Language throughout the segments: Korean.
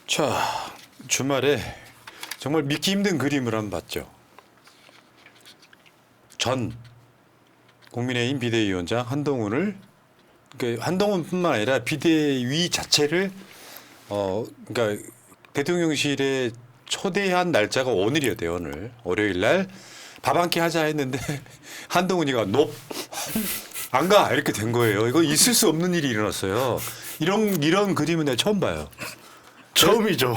자, 주말에 정말 믿기 힘든 그림을 한번 봤죠. 전 국민의힘 비대위원장 한동훈을 그러니까 한동훈뿐만 아니라 비대위 자체를 그러니까 대통령실에 초대한 날짜가 오늘이었대요. 오늘 월요일 날 밥 한 끼 하자 했는데 한동훈이가 안 가 이렇게 된 거예요. 이거 있을 수 없는 일이 일어났어요. 이런 그림은 내가 처음 봐요. 처음이죠.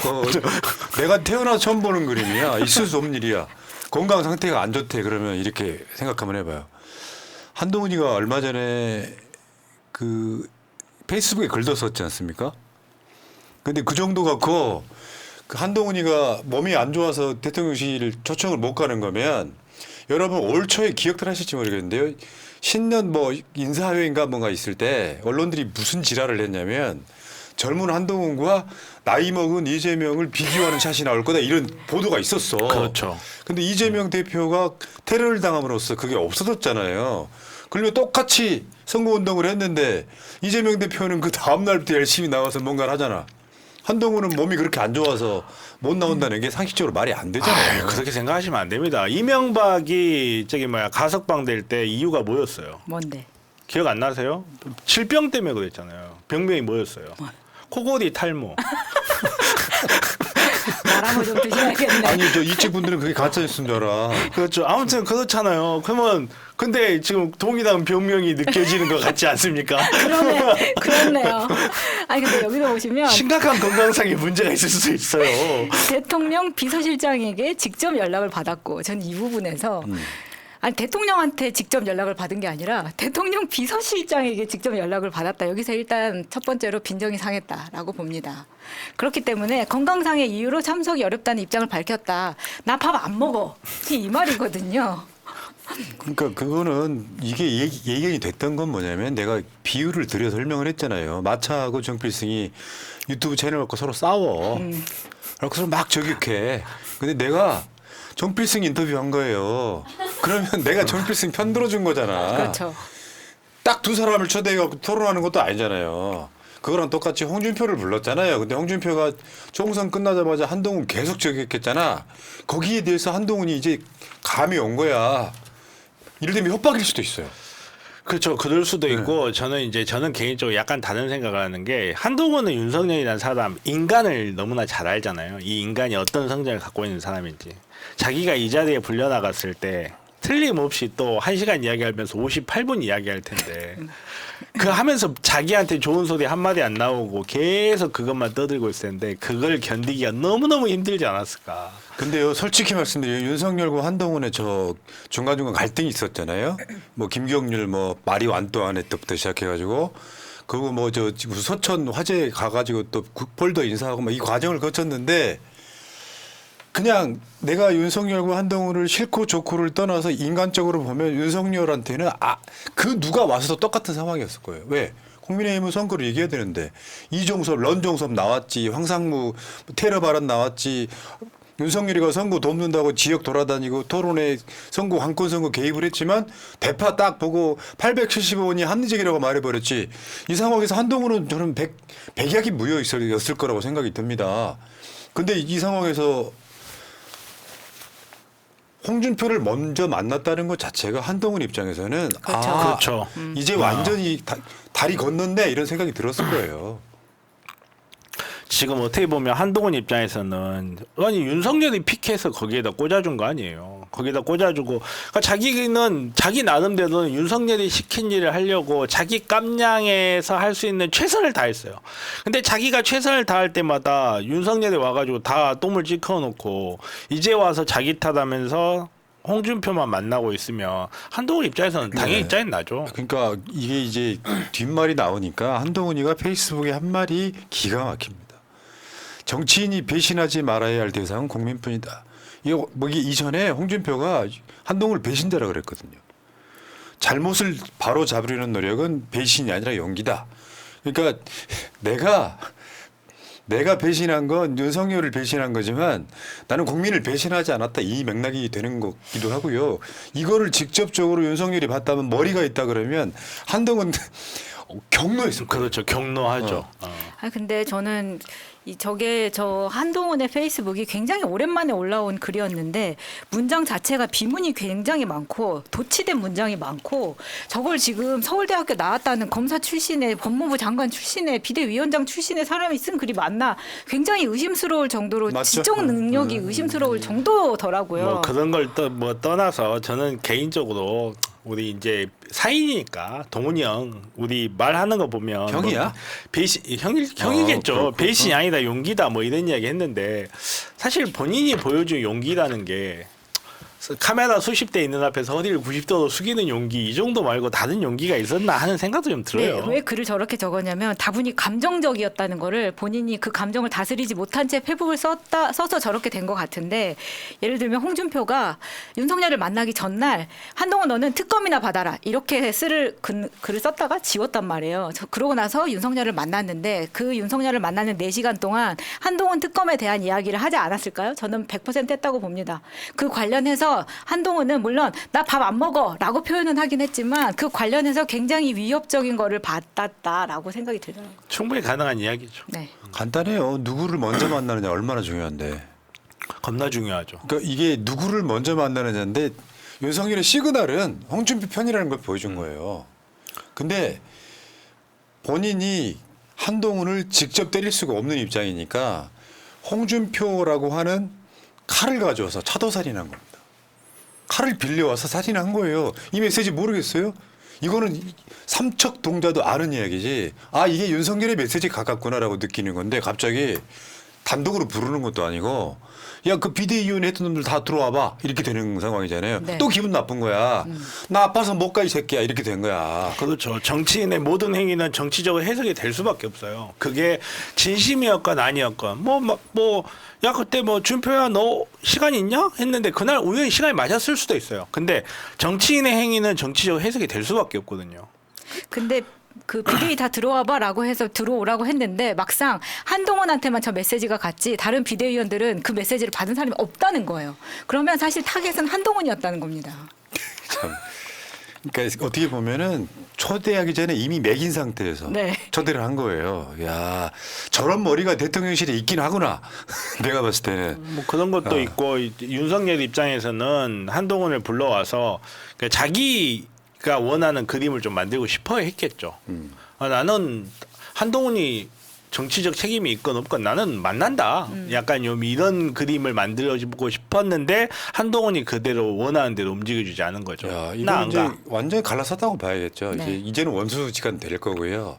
내가 태어나서 처음 보는 그림이야. 있을 수 없는 일이야. 건강 상태가 안 좋대. 그러면 이렇게 생각 한번 해봐요. 한동훈이가 얼마 전에 그 페이스북에 글도 썼지 않습니까? 근데 그 정도 갖고 그 한동훈이가 몸이 안 좋아서 대통령실 초청을 못 가는 거면 여러분 올 초에 기억들 하실지 모르겠는데요. 신년 뭐 인사회인가 뭔가 있을 때 언론들이 무슨 지랄을 했냐면 젊은 한동훈과 나이 먹은 이재명을 비교하는 샷이 나올 거다 이런 보도가 있었어. 그렇죠. 근데 이재명 대표가 테러를 당함으로써 그게 없어졌잖아요. 그러면 똑같이 선거운동을 했는데 이재명 대표는 그 다음날부터 열심히 나와서 뭔가를 하잖아. 한동훈은 몸이 그렇게 안 좋아서 못 나온다는 게 상식적으로 말이 안 되잖아요. 그렇게 생각하시면 안 됩니다. 이명박이 가석방 될 때 이유가 뭐였어요? 뭔데? 기억 안 나세요? 질병 때문에 그랬잖아요. 병명이 뭐였어요? 코골이 탈모. 나라고 좀 드셔야겠네. 아니 저 이쪽 분들은 그게 가짜였은 줄 알아. 그렇죠. 아무튼 그렇잖아요. 그러면 근데 지금 동일한 병명이 느껴지는 것 같지 않습니까? 그렇네요. 아니 근데 여기서 보시면 심각한 건강상의 문제가 있을 수 있어요. 대통령 비서실장에게 직접 연락을 받았고 전 이 부분에서 아니 대통령한테 직접 연락을 받은 게 아니라 대통령 비서실장에게 직접 연락을 받았다. 여기서 일단 첫 번째로 빈정이 상했다라고 봅니다. 그렇기 때문에 건강상의 이유로 참석이 어렵다는 입장을 밝혔다. 나 밥 안 먹어. 이 말이거든요. 그러니까 그거는 이게 예견이 됐던 건 뭐냐면 내가 비유를 들여 설명을 했잖아요. 마차하고 정필승이 유튜브 채널 갖고 서로 싸워. 그래서 서로 막 저격해. 근데 내가 정필승 인터뷰한 거예요. 그러면 내가 정필승 편 들어준 거잖아. 그렇죠. 딱 두 사람을 초대해갖고 토론하는 것도 아니잖아요. 그거랑 똑같이 홍준표를 불렀잖아요. 근데 홍준표가 총선 끝나자마자 한동훈 계속 저격했잖아. 거기에 대해서 한동훈이 이제 감이 온 거야. 이를 되면 협박일 수도 있어요. 그렇죠. 그럴 수도 있고 저는 개인적으로 약간 다른 생각을 하는 게 한동훈은 윤석열이라는 사람 인간을 너무나 잘 알잖아요. 이 인간이 어떤 성장을 갖고 있는 사람인지. 자기가 이 자리에 불려나갔을 때 틀림없이 또 1시간 이야기하면서 58분 이야기할 텐데 그 하면서 자기한테 좋은 소리 한마디 안 나오고 계속 그것만 떠들고 있을 텐데 그걸 견디기가 너무너무 힘들지 않았을까. 근데요, 솔직히 말씀드리면 윤석열과 한동훈의 저 중간중간 갈등이 있었잖아요. 뭐 김경률 뭐 말이 완또 안 했부터 시작해가지고 그리고 뭐 저 서천 화재 가가지고 또 국pol도 인사하고 뭐 이 과정을 거쳤는데 그냥 내가 윤석열과 한동훈을 싫고 좋고를 떠나서 인간적으로 보면 윤석열한테는 그 누가 와서도 똑같은 상황이었을 거예요. 왜? 국민의힘은 선거를 이겨야 되는데 이종섭, 런종섭 나왔지, 황상무 테러 발언 나왔지. 윤석열이가 선거 돕는다고 지역 돌아다니고 토론에 선거 관권 선거 개입을 했지만 대파 딱 보고 875원이 합리적이라고 말해버렸지. 이 상황에서 한동훈은 저는 백약이 무효였을 거라고 생각이 듭니다. 근데 이 상황에서 홍준표를 먼저 만났다는 것 자체가 한동훈 입장에서는 그렇죠. 그렇죠. 이제 완전히 다리 건넜네 이런 생각이 들었을 거예요. 지금 어떻게 보면 한동훈 입장에서는 아니 윤석열이 픽해서 거기에다 꽂아준 거 아니에요. 거기다 꽂아주고 그러니까 자기는 자기 나름대로는 윤석열이 시킨 일을 하려고 자기 깜냥에서 할 수 있는 최선을 다했어요. 근데 자기가 최선을 다할 때마다 윤석열이 와가지고 다 똥을 찍어놓고 이제 와서 자기 탓하면서 홍준표만 만나고 있으면 한동훈 입장에서는 당연히 짜증 나죠. 그러니까 이게 이제 뒷말이 나오니까 한동훈이가 페이스북에 한 말이 기가 막힙니다. 정치인이 배신하지 말아야 할 대상은 국민뿐이다. 이거 뭐 이게 이전에 홍준표가 한동훈을 배신자라 그랬거든요. 잘못을 바로 잡으려는 노력은 배신이 아니라 용기다. 그러니까 내가 배신한 건 윤석열을 배신한 거지만 나는 국민을 배신하지 않았다. 이 맥락이 되는 거기도 하고요. 이거를 직접적으로 윤석열이 봤다면 머리가 있다 그러면 한동훈 경로했을 거예요. 그렇죠. 경로하죠. 아 근데 저는 저게 저 한동훈의 페이스북이 굉장히 오랜만에 올라온 글이었는데 문장 자체가 비문이 굉장히 많고 도치된 문장이 많고 저걸 지금 서울대학교 나왔다는 검사 출신의 법무부 장관 출신의 비대위원장 출신의 사람이 쓴 글이 맞나 굉장히 의심스러울 정도로 맞죠? 지적 능력이 의심스러울 정도더라고요. 뭐 그런 걸 떠나서 저는 개인적으로 우리 이제 사인이니까 동훈이 형 우리 말하는 거 보면 형이야? 뭐 형이겠죠. 그렇구나. 배신이 아니다 용기다 뭐 이런 이야기 했는데 사실 본인이 보여준 용기라는 게 카메라 수십 대 있는 앞에서 허리를 90도로 숙이는 용기 이 정도 말고 다른 용기가 있었나 하는 생각도 좀 들어요. 네, 왜 글을 저렇게 적었냐면 다분히 감정적이었다는 거를 본인이 그 감정을 다스리지 못한 채 페북을 써서 저렇게 된 것 같은데 예를 들면 홍준표가 윤석열을 만나기 전날 한동훈 너는 특검이나 받아라 이렇게 글을 썼다가 지웠단 말이에요. 그러고 나서 윤석열을 만났는데 그 윤석열을 만나는 4시간 동안 한동훈 특검에 대한 이야기를 하지 않았을까요? 저는 100% 했다고 봅니다. 그 관련해서 한동훈은 물론 나 밥 안 먹어라고 표현은 하긴 했지만 그 관련해서 굉장히 위협적인 거를 받았다라고 생각이 들더라고요. 충분히 가능한 이야기죠. 네. 간단해요. 누구를 먼저 만나느냐 얼마나 중요한데. 겁나 중요하죠. 그러니까 이게 누구를 먼저 만나느냐인데 윤석열의 시그널은 홍준표 편이라는 걸 보여준 거예요. 근데 본인이 한동훈을 직접 때릴 수가 없는 입장이니까 홍준표라고 하는 칼을 가져와서 차도살인한 겁니다. 칼을 빌려와서 살인한 거예요. 이 메시지 모르겠어요? 이거는 삼척 동자도 아는 이야기지. 아 이게 윤석열의 메시지 가깝구나라고 느끼는 건데 갑자기 단독으로 부르는 것도 아니고 야 그 비대위원회 했던 놈들 다 들어와봐 이렇게 되는 상황이잖아요. 네. 또 기분 나쁜 거야. 나 아파서 못 가 이 새끼야 이렇게 된 거야. 그렇죠. 정치인의 모든 행위는 정치적으로 해석이 될 수밖에 없어요. 그게 진심이었건 아니었건 야 그때 뭐 준표야 너 시간 있냐 했는데 그날 우연히 시간이 맞았을 수도 있어요. 근데 정치인의 행위는 정치적으로 해석이 될 수밖에 없거든요. 근데 그 비대위 다 들어와봐라고 해서 들어오라고 했는데 막상 한동훈한테만 저 메시지가 갔지 다른 비대위원들은 그 메시지를 받은 사람이 없다는 거예요. 그러면 사실 타겟은 한동훈이었다는 겁니다. 참. 그러니까 어떻게 보면은 초대하기 전에 이미 매긴 상태에서 네. 초대를 한 거예요. 야 저런 머리가 대통령실에 있긴 하구나. 내가 봤을 때는. 뭐 그런 것도 있고 윤석열 입장에서는 한동훈을 불러와서 자기가 원하는 그림을 좀 만들고 싶어 했겠죠. 나는 한동훈이 정치적 책임이 있건 없건 나는 만난다. 약간 좀 이런 그림을 만들어주고 싶었는데 한동훈이 그대로 원하는 대로 움직여주지 않은 거죠. 야, 나 이건 안 이제 가. 완전히 갈라섰다고 봐야겠죠. 네. 이제는 원수지간 될 거고요.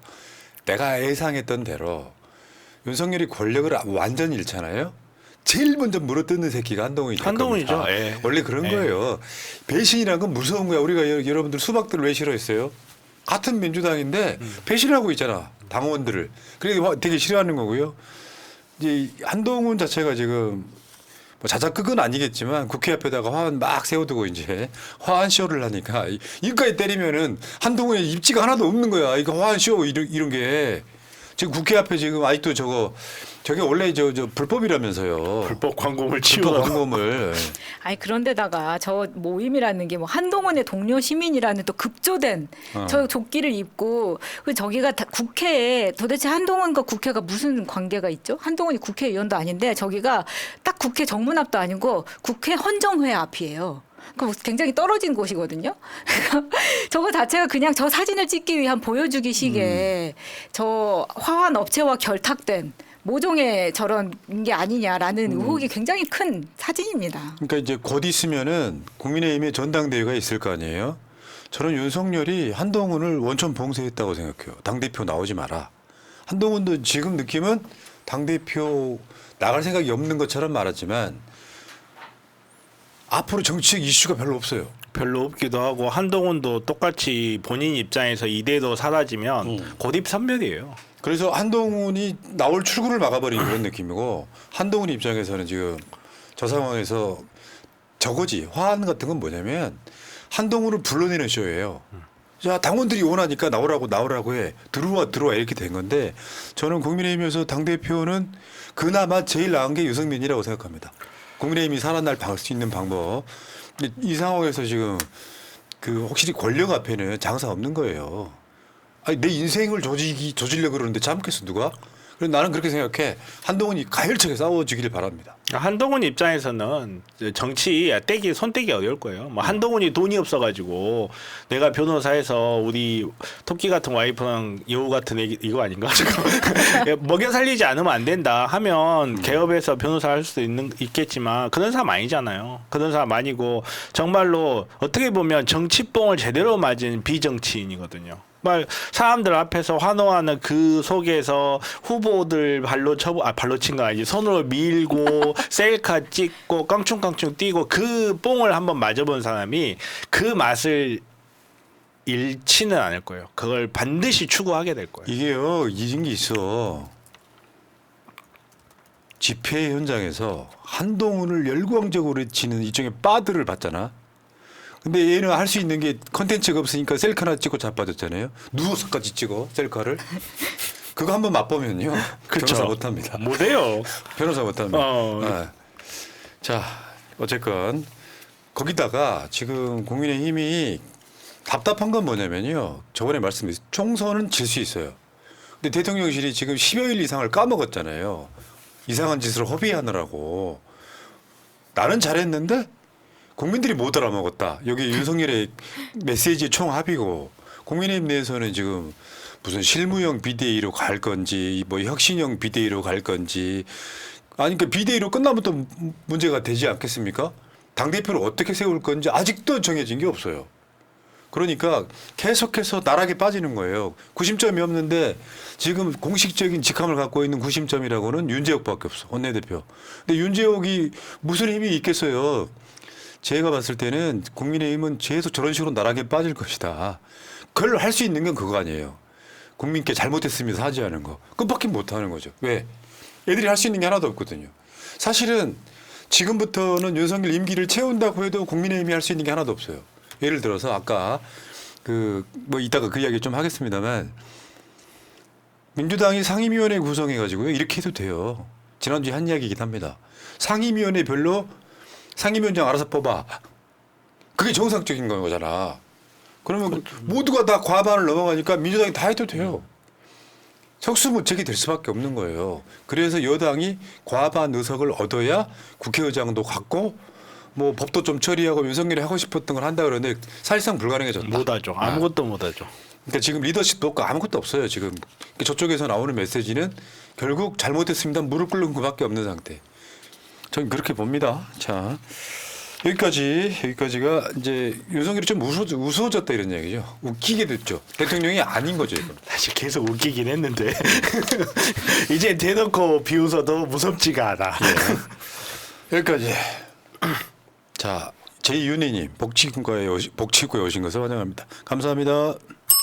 내가 예상했던 대로 윤석열이 권력을 완전히 잃잖아요. 제일 먼저 물어뜯는 새끼가 한동훈이 한동훈이죠. 겁니다. 예. 원래 그런 예. 거예요. 배신이라는 건 무서운 거야. 우리가 여러분들 수박들을 왜 싫어했어요? 같은 민주당인데 배신하고 있잖아. 당원들을. 그러니까 되게 싫어하는 거고요. 이제 한동훈 자체가 지금 뭐 자작극은 아니겠지만 국회 앞에다가 화환 막 세워두고 이제 화환 쇼를 하니까 이까지 때리면은 한동훈의 입지가 하나도 없는 거야. 이거 화환 쇼 이런 게 지금 국회 앞에 지금 아직도 저게 원래 저 불법이라면서요. 불법 광고물 불법 치우라고. 광고물. 아니 그런데다가 저 모임이라는 게 뭐 한동훈의 동료 시민이라는 또 급조된 저 조끼를 입고 그 저기가 국회에 도대체 한동훈과 국회가 무슨 관계가 있죠? 한동훈이 국회의원도 아닌데 저기가 딱 국회 정문 앞도 아니고 국회 헌정회 앞이에요. 그 굉장히 떨어진 곳이거든요. 저거 자체가 그냥 저 사진을 찍기 위한 보여주기 식의 저 화환 업체와 결탁된 모종의 저런 게 아니냐라는 의혹이 굉장히 큰 사진입니다. 그러니까 이제 곧 있으면은 국민의힘의 전당대회가 있을 거 아니에요. 저는 윤석열이 한동훈을 원천 봉쇄했다고 생각해요. 당대표 나오지 마라. 한동훈도 지금 느낌은 당대표 나갈 생각이 없는 것처럼 말하지만 앞으로 정치적 이슈가 별로 없어요. 별로 없기도 하고 한동훈도 똑같이 본인 입장에서 이대로 사라지면 고립선멸이에요. 그래서 한동훈이 나올 출구를 막아버린 그런 느낌이고 한동훈 입장에서는 지금 저 상황에서 저거지 화환 같은 건 뭐냐면 한동훈을 불러내는 쇼예요. 자 당원들이 원하니까 나오라고 해 들어와 이렇게 된 건데 저는 국민의힘에서 당 대표는 그나마 제일 나은 게 유승민이라고 생각합니다. 국민의힘이 살아날 수 있는 방법. 이 상황에서 지금 그 확실히 권력 앞에는 장사 없는 거예요. 아니 내 인생을 조지려고 그러는데 참겠어 누가? 그래서 나는 그렇게 생각해. 한동훈이 가열차게 싸워주기를 바랍니다. 한동훈 입장에서는 정치 손떼기 어려울 거예요. 뭐 한동훈이 돈이 없어가지고 내가 변호사해서 우리 토끼 같은 와이프랑 여우 같은 애기 이거 아닌가? 먹여 살리지 않으면 안 된다 하면 개업해서 변호사 할 수도 있겠지만 그런 사람 아니잖아요. 그런 사람 아니고 정말로 어떻게 보면 정치뽕을 제대로 맞은 비정치인이거든요. 말 사람들 앞에서 환호하는 그 속에서 후보들 발로 친 거 아니지 손으로 밀고 셀카 찍고 깡충깡충 뛰고 그 뽕을 한번 맞아본 사람이 그 맛을 잃지는 않을 거예요. 그걸 반드시 추구하게 될 거예요. 이게요, 이런 게 있어. 집회 현장에서 한동훈을 열광적으로 치는 일종의 빠드를 봤잖아. 근데 얘는 할 수 있는 게 컨텐츠가 없으니까 셀카 하나 찍고 자빠졌잖아요. 누워서까지 찍어 셀카를. 그거 한번 맛보면요. 변호사 못합니다. 못해요. 변호사 못합니다. 네. 자, 어쨌건 거기다가 지금 국민의힘이 답답한 건 뭐냐면요. 저번에 말씀드렸죠. 총선은 질 수 있어요. 근데 대통령실이 지금 10여일 이상을 까먹었잖아요. 이상한 짓을 허비하느라고. 나는 잘했는데 국민들이 못 알아먹었다. 여기 윤석열의 메시지의 총합이고 국민의힘 내에서는 지금 무슨 실무형 비대위로 갈 건지 뭐 혁신형 비대위로 갈 건지 아니 그 비대위로 끝나면 또 문제가 되지 않겠습니까? 당대표를 어떻게 세울 건지 아직도 정해진 게 없어요. 그러니까 계속해서 나락에 빠지는 거예요. 구심점이 없는데 지금 공식적인 직함을 갖고 있는 구심점이라고는 윤재옥밖에 없어. 원내대표. 근데 윤재옥이 무슨 힘이 있겠어요. 제가 봤을 때는 국민의힘은 계속 저런 식으로 나락에 빠질 것이다. 그걸 할 수 있는 건 그거 아니에요. 국민께 잘못했으면 사죄하는 거. 그것밖에 못하는 거죠. 왜? 애들이 할 수 있는 게 하나도 없거든요. 사실은 지금부터는 윤석열 임기를 채운다고 해도 국민의힘이 할 수 있는 게 하나도 없어요. 예를 들어서 아까 뭐 이따가 그 이야기 좀 하겠습니다만 민주당이 상임위원회 구성해가지고요. 이렇게 해도 돼요. 지난주에 한 이야기이긴 합니다. 상임위원회 별로 상임위원장 알아서 뽑아. 그게 정상적인 거잖아. 그러면 모두가 다 과반을 넘어가니까 민주당이 다 해도 돼요. 속수무책이 될 수밖에 없는 거예요. 그래서 여당이 과반 의석을 얻어야 국회의장도 갖고 뭐 법도 좀 처리하고 윤석열이 하고 싶었던 걸 한다 그러는데 사실상 불가능해졌다. 못하죠. 아무것도 못하죠. 그러니까 지금 리더십도 없고 아무것도 없어요. 지금 저쪽에서 나오는 메시지는 결국 잘못했습니다. 무릎 꿇는 것밖에 없는 상태. 저는 그렇게 봅니다. 자, 여기까지가 이제 윤석열이 좀 우스워졌다 이런 얘기죠. 웃기게 됐죠. 대통령이 아닌 거죠, 이건. 사실 계속 웃기긴 했는데 이제 대놓고 비웃어도 무섭지가 않아. 예. 여기까지. 자, 제2윤희님 복지국가에 오신 것을 환영합니다. 감사합니다.